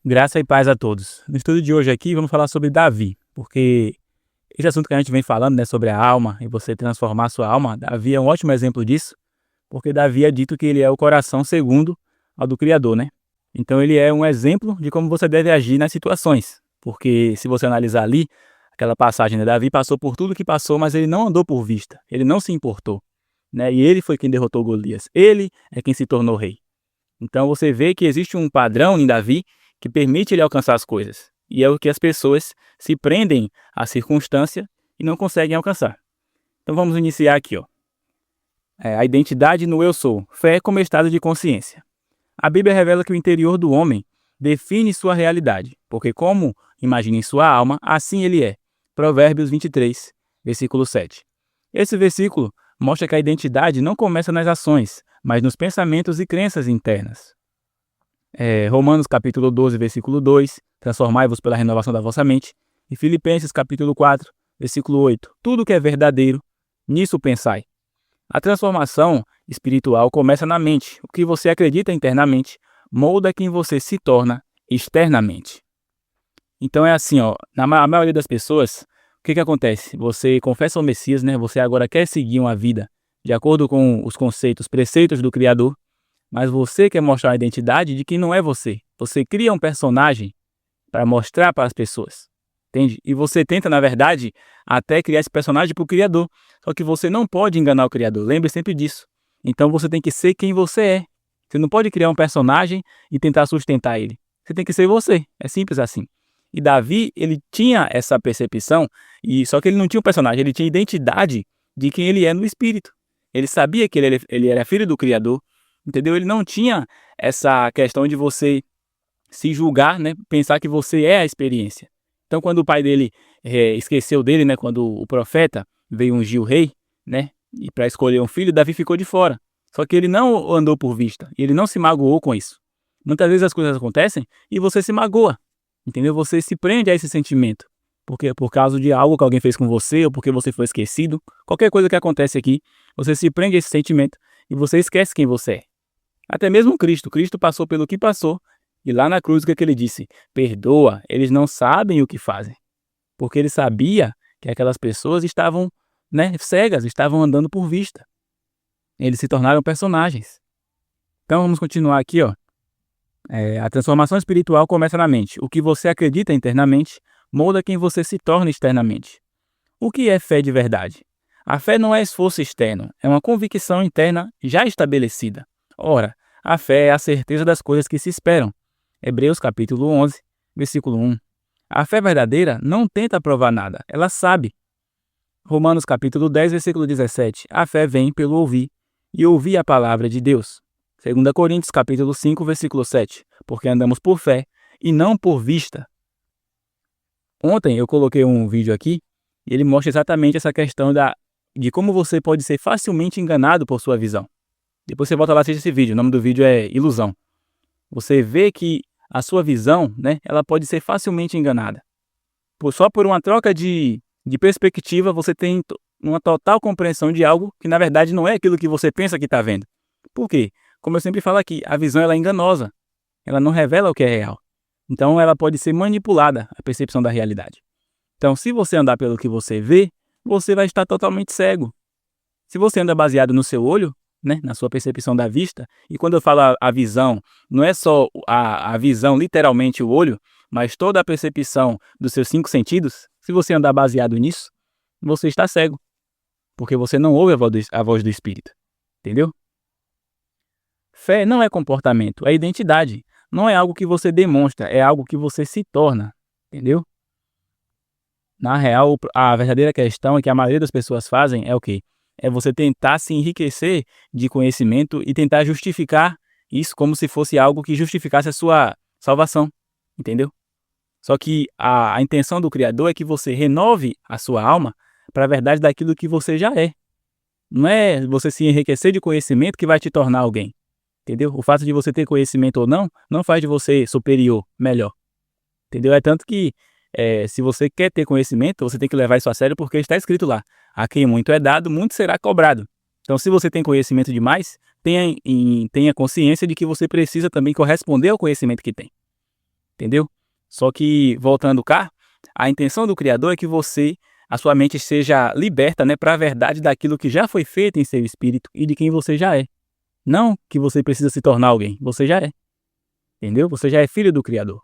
Graça e paz a todos. No estudo de hoje aqui vamos falar sobre Davi, porque esse assunto que a gente vem falando, né, sobre a alma e você transformar a sua alma, Davi é um ótimo exemplo disso, porque Davi é dito que ele é o coração segundo ao do Criador, né? Então ele é um exemplo de como você deve agir nas situações, porque se você analisar ali, aquela passagem, né, Davi passou por tudo que passou, mas ele não andou por vista, ele não se importou, né? E ele foi quem derrotou Golias, ele é quem se tornou rei. Então você vê que existe um padrão em Davi que permite ele alcançar as coisas. E é o que as pessoas se prendem à circunstância e não conseguem alcançar. Então vamos iniciar aqui, ó. A identidade no eu sou. Fé como estado de consciência. A Bíblia revela que o interior do homem define sua realidade, porque como imagina em sua alma, assim ele é. Provérbios 23, versículo 7. Esse versículo mostra que a identidade não começa nas ações, mas nos pensamentos e crenças internas. Romanos capítulo 12, versículo 2, transformai-vos pela renovação da vossa mente. E Filipenses capítulo 4, versículo 8, tudo que é verdadeiro, nisso pensai. A transformação espiritual começa na mente. O que você acredita internamente molda quem você se torna externamente. Então é assim, ó, a maioria das pessoas, o que acontece? Você confessa o Messias, né? Você agora quer seguir uma vida de acordo com os conceitos, preceitos do Criador, mas você quer mostrar a identidade de que não é você. Você cria um personagem para mostrar para as pessoas, entende? E você tenta, na verdade, até criar esse personagem para o Criador. Só que você não pode enganar o Criador, lembre sempre disso. Então você tem que ser quem você é. Você não pode criar um personagem e tentar sustentar ele. Você tem que ser você, é simples assim. E Davi, ele tinha essa percepção, só que ele não tinha um personagem, ele tinha identidade de quem ele é no espírito. Ele sabia que ele era filho do Criador, entendeu? Ele não tinha essa questão de você se julgar, né? Pensar que você é a experiência. Então, quando o pai dele esqueceu dele, né? Quando o profeta veio ungir o rei, né? E para escolher um filho, Davi ficou de fora. Só que ele não andou por vista, ele não se magoou com isso. Muitas vezes as coisas acontecem e você se magoa, entendeu? Você se prende a esse sentimento, porque por causa de algo que alguém fez com você ou porque você foi esquecido, qualquer coisa que acontece aqui, você se prende a esse sentimento e você esquece quem você é. Até mesmo Cristo passou pelo que passou, e lá na cruz o que ele disse? Perdoa, eles não sabem o que fazem. Porque ele sabia que aquelas pessoas estavam, né, cegas, estavam andando por vista. Eles se tornaram personagens. Então vamos continuar aqui, ó. A transformação espiritual começa na mente. O que você acredita internamente molda quem você se torna externamente. O que é fé de verdade? A fé não é esforço externo, é uma convicção interna já estabelecida. Ora, a fé é a certeza das coisas que se esperam. Hebreus capítulo 11, versículo 1. A fé verdadeira não tenta provar nada, ela sabe. Romanos capítulo 10, versículo 17. A fé vem pelo ouvir, e ouvir a palavra de Deus. 2 Coríntios capítulo 5, versículo 7. Porque andamos por fé e não por vista. Ontem eu coloquei um vídeo aqui, e ele mostra exatamente essa questão de como você pode ser facilmente enganado por sua visão. Depois você volta lá e assiste esse vídeo, o nome do vídeo é Ilusão. Você vê que a sua visão, né, ela pode ser facilmente enganada. Só por uma troca de perspectiva, você tem uma total compreensão de algo que, na verdade, não é aquilo que você pensa que está vendo. Por quê? Como eu sempre falo aqui, a visão ela é enganosa. Ela não revela o que é real. Então, ela pode ser manipulada, a percepção da realidade. Então, se você andar pelo que você vê, você vai estar totalmente cego. Se você anda baseado no seu olho, né, na sua percepção da vista, e quando eu falo a visão, não é só a visão, literalmente o olho, mas toda a percepção dos seus 5 sentidos, se você andar baseado nisso, você está cego, porque você não ouve a voz do Espírito, entendeu? Fé não é comportamento, é identidade, não é algo que você demonstra, é algo que você se torna, entendeu? Na real, a verdadeira questão é que a maioria das pessoas fazem é o quê? É você tentar se enriquecer de conhecimento e tentar justificar isso como se fosse algo que justificasse a sua salvação, entendeu? Só que a intenção do Criador é que você renove a sua alma para a verdade daquilo que você já é. Não é você se enriquecer de conhecimento que vai te tornar alguém, entendeu? O fato de você ter conhecimento ou não, não faz de você superior, melhor, entendeu? É tanto que se você quer ter conhecimento, você tem que levar isso a sério porque está escrito lá. A quem muito é dado, muito será cobrado. Então, se você tem conhecimento demais, tenha consciência de que você precisa também corresponder ao conhecimento que tem. entendeu? Só que, voltando cá, a intenção do Criador é que a sua mente seja liberta, né, para a verdade daquilo que já foi feito em seu espírito e de quem você já é. Não que você precisa se tornar alguém, você já é, entendeu? Você já é filho do Criador.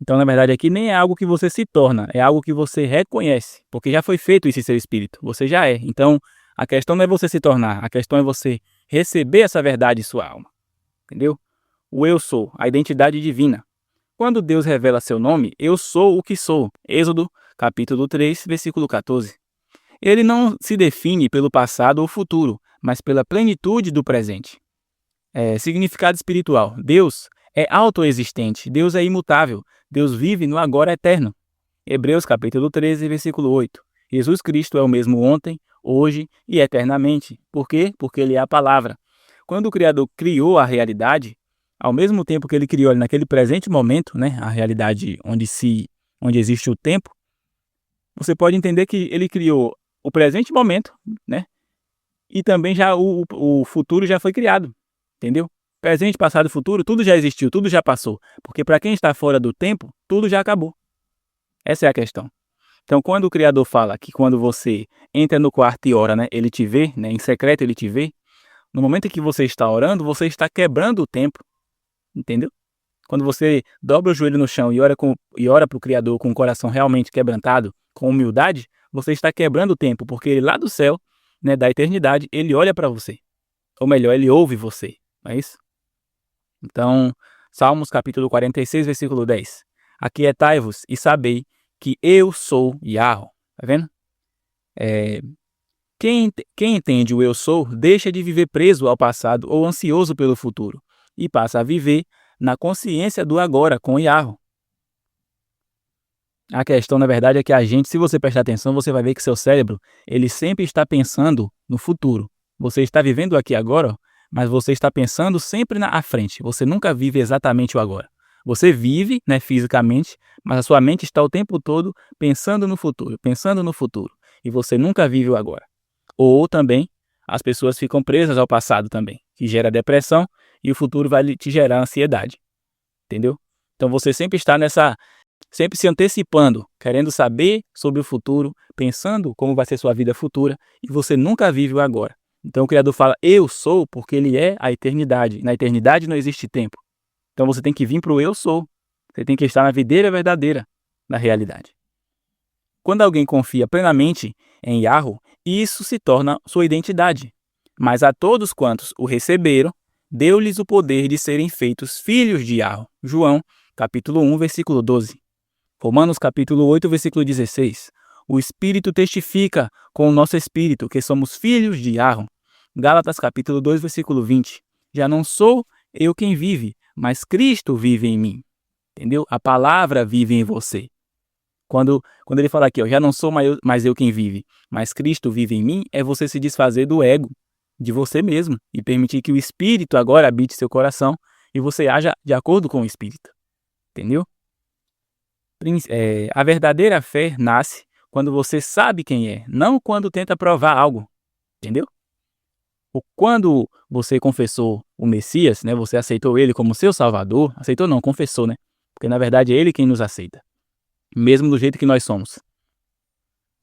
Então, na verdade, aqui nem é algo que você se torna, é algo que você reconhece, porque já foi feito isso em seu espírito, você já é. Então, a questão não é você se tornar, a questão é você receber essa verdade em sua alma, entendeu? O eu sou, a identidade divina. Quando Deus revela seu nome, eu sou o que sou. Êxodo, capítulo 3, versículo 14. Ele não se define pelo passado ou futuro, mas pela plenitude do presente. Significado espiritual. Deus é autoexistente, Deus é imutável, Deus vive no agora eterno. Hebreus capítulo 13, versículo 8. Jesus Cristo é o mesmo ontem, hoje e eternamente. Por quê? Porque Ele é a palavra. Quando o Criador criou a realidade, ao mesmo tempo que Ele criou naquele presente momento, né, a realidade onde existe o tempo, você pode entender que Ele criou o presente momento, né, e também já o futuro já foi criado, entendeu? Presente, passado e futuro, tudo já existiu, tudo já passou. Porque para quem está fora do tempo, tudo já acabou. Essa é a questão. Então, quando o Criador fala que quando você entra no quarto e ora, né, Ele te vê, né, em secreto Ele te vê, no momento em que você está orando, você está quebrando o tempo, entendeu? Quando você dobra o joelho no chão e ora para o Criador com o coração realmente quebrantado, com humildade, você está quebrando o tempo, porque Ele lá do céu, né, da eternidade, Ele olha para você. Ou melhor, Ele ouve você, não é isso? Então, Salmos capítulo 46, versículo 10. Aquietai-vos e sabei que eu sou Yahweh. Tá vendo? Quem entende o eu sou, deixa de viver preso ao passado ou ansioso pelo futuro e passa a viver na consciência do agora com Yahweh. A questão, na verdade, é que se você prestar atenção, você vai ver que seu cérebro, ele sempre está pensando no futuro. Você está vivendo aqui agora, mas você está pensando sempre à frente. Você nunca vive exatamente o agora. Você vive, né, fisicamente, mas a sua mente está o tempo todo pensando no futuro, e você nunca vive o agora. Ou também, as pessoas ficam presas ao passado também, que gera depressão, e o futuro vai te gerar ansiedade. Entendeu? Então você sempre está sempre se antecipando, querendo saber sobre o futuro, pensando como vai ser sua vida futura, e você nunca vive o agora. Então o Criador fala, eu sou, porque Ele é a eternidade. Na eternidade não existe tempo. Então você tem que vir para o eu sou. Você tem que estar na videira verdadeira, na realidade. Quando alguém confia plenamente em Yahweh, isso se torna sua identidade. Mas a todos quantos o receberam, deu-lhes o poder de serem feitos filhos de Yahweh. João, capítulo 1, versículo 12. Romanos, capítulo 8, versículo 16. O Espírito testifica com o nosso espírito que somos filhos de Yahweh. Gálatas, capítulo 2, versículo 20. Já não sou eu quem vive, mas Cristo vive em mim. Entendeu? A palavra vive em você. Quando ele fala aqui, já não sou mais eu quem vive, mas Cristo vive em mim, é você se desfazer do ego, de você mesmo, e permitir que o Espírito agora habite seu coração e você haja de acordo com o Espírito. Entendeu? A verdadeira fé nasce quando você sabe quem é, não quando tenta provar algo. Entendeu? Quando você confessou o Messias, né, você aceitou Ele como seu Salvador, aceitou não, confessou, né? Porque na verdade é Ele quem nos aceita, mesmo do jeito que nós somos.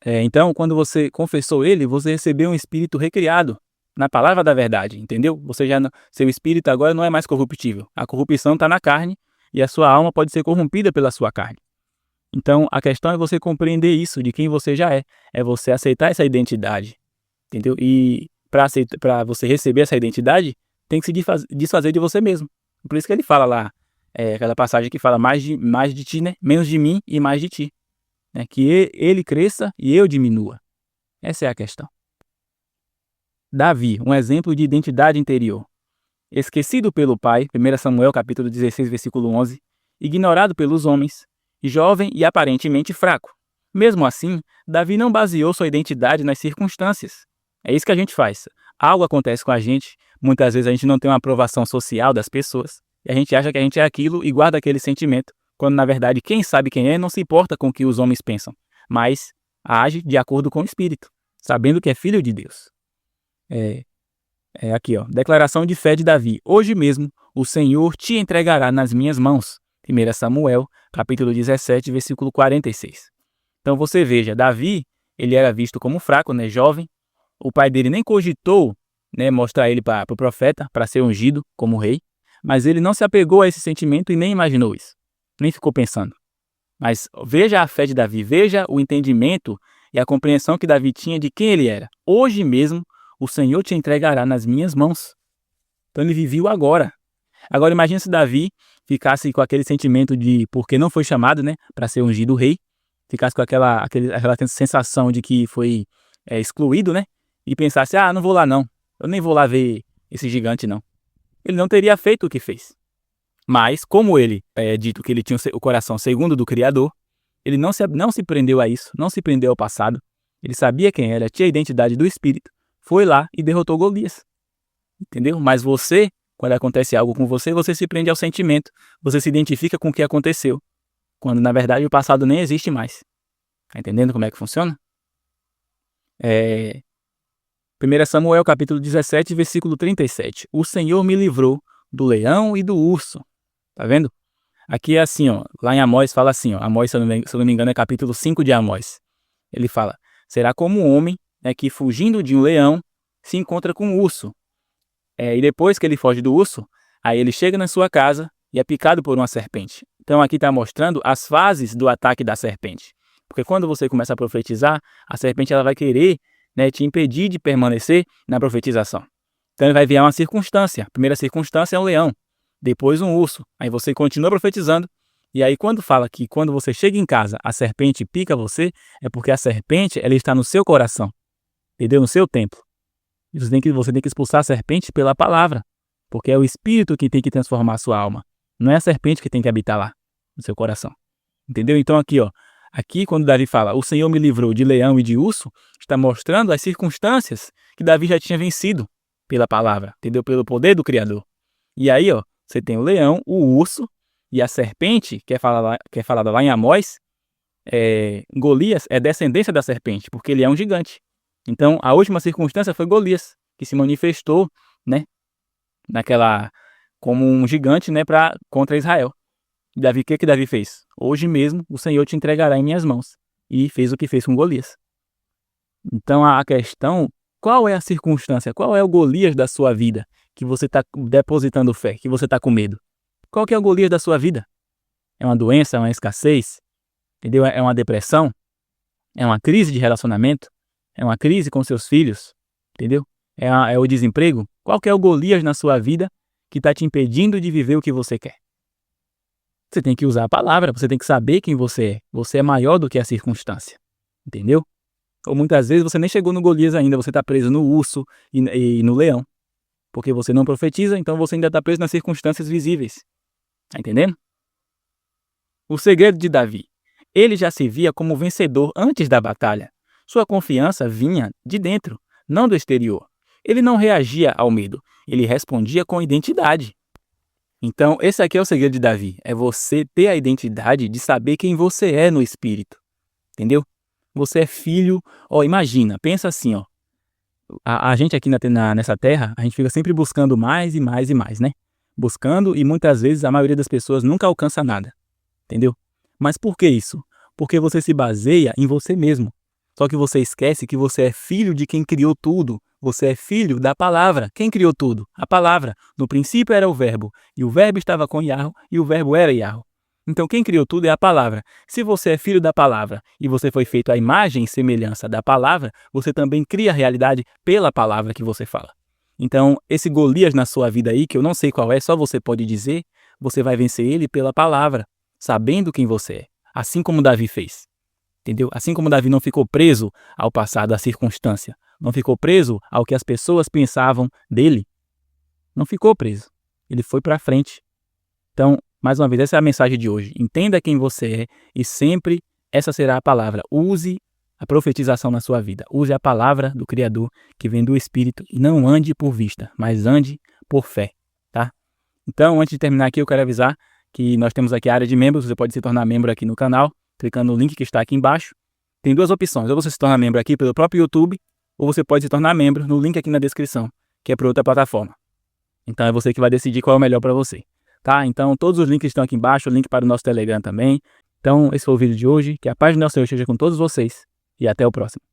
Então, quando você confessou Ele, você recebeu um espírito recriado na palavra da verdade, entendeu? Seu espírito agora não é mais corruptível. A corrupção está na carne e a sua alma pode ser corrompida pela sua carne. Então, a questão é você compreender isso, de quem você já é. É você aceitar essa identidade, entendeu? E para você receber essa identidade, tem que se desfazer de você mesmo. Por isso que ele fala lá, aquela passagem que fala mais de ti, né? Menos de mim e mais de ti. Que ele cresça e eu diminua. Essa é a questão. Davi, um exemplo de identidade interior. Esquecido pelo pai, 1 Samuel capítulo 16, versículo 11, ignorado pelos homens, jovem e aparentemente fraco. Mesmo assim, Davi não baseou sua identidade nas circunstâncias. É isso que a gente faz. Algo acontece com a gente, muitas vezes a gente não tem uma aprovação social das pessoas, e a gente acha que a gente é aquilo e guarda aquele sentimento, quando na verdade quem sabe quem é não se importa com o que os homens pensam, mas age de acordo com o Espírito, sabendo que é filho de Deus. Aqui, declaração de fé de Davi. Hoje mesmo o Senhor te entregará nas minhas mãos. 1 Samuel, capítulo 17, versículo 46. Então você veja, Davi, ele era visto como fraco, né, jovem. O pai dele nem cogitou, né, mostrar ele para o profeta, para ser ungido como rei. Mas ele não se apegou a esse sentimento e nem imaginou isso. Nem ficou pensando. Mas veja a fé de Davi, veja o entendimento e a compreensão que Davi tinha de quem ele era. Hoje mesmo, o Senhor te entregará nas minhas mãos. Então ele vivia o agora. Agora imagine se Davi ficasse com aquele sentimento de, porque não foi chamado, né, para ser ungido rei, ficasse com aquela sensação de que foi excluído, né, e pensasse, não vou lá não, eu nem vou lá ver esse gigante não. Ele não teria feito o que fez. Mas, como ele é dito que ele tinha o coração segundo do Criador, ele não se prendeu a isso, não se prendeu ao passado. Ele sabia quem era, tinha a identidade do Espírito, foi lá e derrotou Golias. Entendeu? Mas você, quando acontece algo com você, você se prende ao sentimento, você se identifica com o que aconteceu, quando na verdade o passado nem existe mais. Tá entendendo como é que funciona? 1 Samuel capítulo 17, versículo 37. O Senhor me livrou do leão e do urso. Tá vendo? Aqui é assim, ó. Lá em Amós fala assim, ó. Amós, se eu não me engano, é capítulo 5 de Amós. Ele fala, será como um homem, né, que fugindo de um leão se encontra com um urso. E depois que ele foge do urso, aí ele chega na sua casa e é picado por uma serpente. Então aqui está mostrando as fases do ataque da serpente. Porque quando você começa a profetizar, a serpente ela vai querer, né, te impedir de permanecer na profetização. Então ele vai enviar uma circunstância. A primeira circunstância é um leão, depois um urso. Aí você continua profetizando, e aí quando fala que quando você chega em casa, a serpente pica você, é porque a serpente ela está no seu coração, entendeu? No seu templo. E você tem que expulsar a serpente pela palavra, porque é o Espírito que tem que transformar a sua alma. Não é a serpente que tem que habitar lá, no seu coração. Entendeu? Então aqui, ó. Aqui, quando Davi fala, o Senhor me livrou de leão e de urso, está mostrando as circunstâncias que Davi já tinha vencido pela palavra, entendeu? Pelo poder do Criador. E aí, ó, você tem o leão, o urso e a serpente, que é falada lá em Amós. Golias é descendência da serpente, porque ele é um gigante. Então, a última circunstância foi Golias, que se manifestou, né, como um gigante, né, contra Israel. Davi, o que Davi fez? Hoje mesmo o Senhor te entregará em minhas mãos. E fez o que fez com Golias. Então a questão, qual é a circunstância? Qual é o Golias da sua vida que você está depositando fé, que você está com medo? Qual que é o Golias da sua vida? É uma doença, é uma escassez? Entendeu? É uma depressão? É uma crise de relacionamento? É uma crise com seus filhos? Entendeu? É o desemprego? Qual que é o Golias na sua vida que está te impedindo de viver o que você quer? Você tem que usar a palavra, você tem que saber quem você é. Você é maior do que a circunstância. Entendeu? Ou muitas vezes você nem chegou no Golias ainda, você está preso no urso e no leão. Porque você não profetiza, então você ainda está preso nas circunstâncias visíveis. Tá entendendo? O segredo de Davi. Ele já se via como vencedor antes da batalha. Sua confiança vinha de dentro, não do exterior. Ele não reagia ao medo, ele respondia com identidade. Então, esse aqui é o segredo de Davi. É você ter a identidade de saber quem você é no Espírito. Entendeu? Você é filho... imagina, pensa assim, ó. A gente aqui nessa terra, a gente fica sempre buscando mais e mais e mais, né? Buscando e muitas vezes a maioria das pessoas nunca alcança nada. Entendeu? Mas por que isso? Porque você se baseia em você mesmo. Só que você esquece que você é filho de quem criou tudo. Você é filho da palavra. Quem criou tudo? A palavra. No princípio era o verbo. E o verbo estava com Yahweh e o verbo era Yahweh. Então quem criou tudo é a palavra. Se você é filho da palavra e você foi feito à imagem e semelhança da palavra, você também cria a realidade pela palavra que você fala. Então esse Golias na sua vida aí, que eu não sei qual é, só você pode dizer, você vai vencer ele pela palavra, sabendo quem você é. Assim como Davi fez. Entendeu? Assim como Davi não ficou preso ao passado, à circunstância, não ficou preso ao que as pessoas pensavam dele, não ficou preso. Ele foi para frente. Então, mais uma vez, essa é a mensagem de hoje. Entenda quem você é e sempre essa será a palavra. Use a profetização na sua vida. Use a palavra do Criador que vem do Espírito e não ande por vista, mas ande por fé, tá? Então, antes de terminar aqui, eu quero avisar que nós temos aqui a área de membros. Você pode se tornar membro aqui no canal, clicando no link que está aqui embaixo. Tem duas opções. Ou você se torna membro aqui pelo próprio YouTube, ou você pode se tornar membro no link aqui na descrição, que é para outra plataforma. Então é você que vai decidir qual é o melhor para você. tá? Então todos os links estão aqui embaixo, o link para o nosso Telegram também. Então esse foi o vídeo de hoje, que a paz do nosso Senhor esteja com todos vocês e até o próximo.